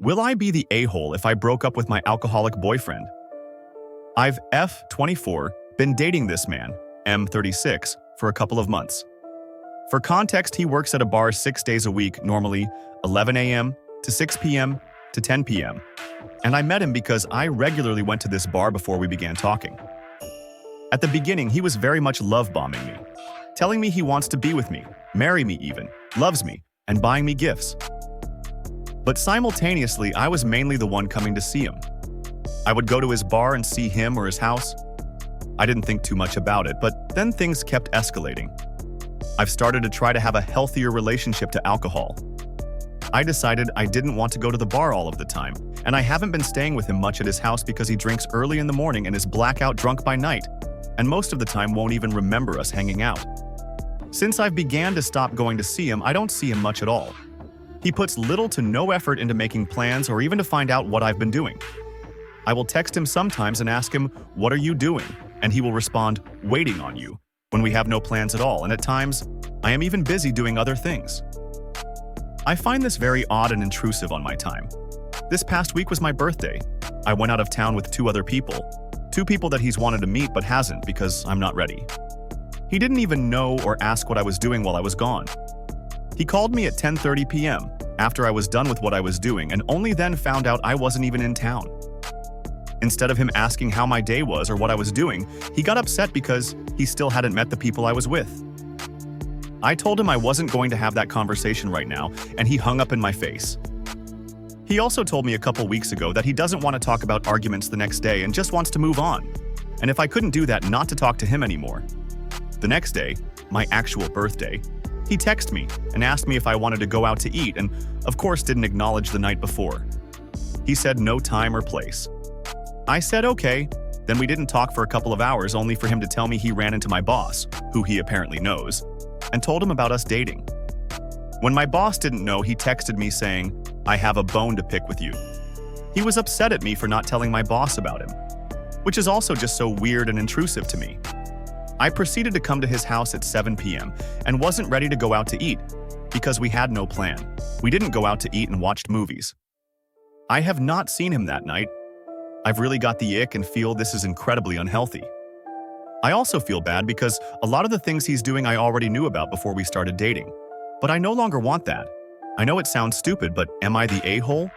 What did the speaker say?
Will I be the a-hole if I broke up with my alcoholic boyfriend? I've F24 been dating this man, M36, for a couple of months. For context, he works at a bar 6 days a week, normally 11 a.m. to 6 p.m. to 10 p.m. And I met him because I regularly went to this bar before we began talking. At the beginning, he was very much love-bombing me, telling me he wants to be with me, marry me even, loves me, and buying me gifts. But simultaneously, I was mainly the one coming to see him. I would go to his bar and see him or his house. I didn't think too much about it, but then things kept escalating. I've started to try to have a healthier relationship to alcohol. I decided I didn't want to go to the bar all of the time, and I haven't been staying with him much at his house because he drinks early in the morning and is blackout drunk by night, and most of the time won't even remember us hanging out. Since I've began to stop going to see him, I don't see him much at all. He puts little to no effort into making plans or even to find out what I've been doing. I will text him sometimes and ask him, "What are you doing?" And he will respond, "Waiting on you," when we have no plans at all, and at times, I am even busy doing other things. I find this very odd and intrusive on my time. This past week was my birthday. I went out of town with two other people. Two people that he's wanted to meet but hasn't because I'm not ready. He didn't even know or ask what I was doing while I was gone. He called me at 10:30 p.m. after I was done with what I was doing and only then found out I wasn't even in town. Instead of him asking how my day was or what I was doing, he got upset because he still hadn't met the people I was with. I told him I wasn't going to have that conversation right now, and he hung up in my face. He also told me a couple weeks ago that he doesn't want to talk about arguments the next day and just wants to move on, and if I couldn't do that, not to talk to him anymore. The next day, my actual birthday, he texted me and asked me if I wanted to go out to eat and, of course, didn't acknowledge the night before. He said no time or place. I said okay, then we didn't talk for a couple of hours only for him to tell me he ran into my boss, who he apparently knows, and told him about us dating. When my boss didn't know, he texted me saying, "I have a bone to pick with you." He was upset at me for not telling my boss about him, which is also just so weird and intrusive to me. I proceeded to come to his house at 7 p.m. and wasn't ready to go out to eat because we had no plan. We didn't go out to eat and watched movies. I have not seen him that night. I've really got the ick and feel this is incredibly unhealthy. I also feel bad because a lot of the things he's doing I already knew about before we started dating. But I no longer want that. I know it sounds stupid, but am I the a-hole?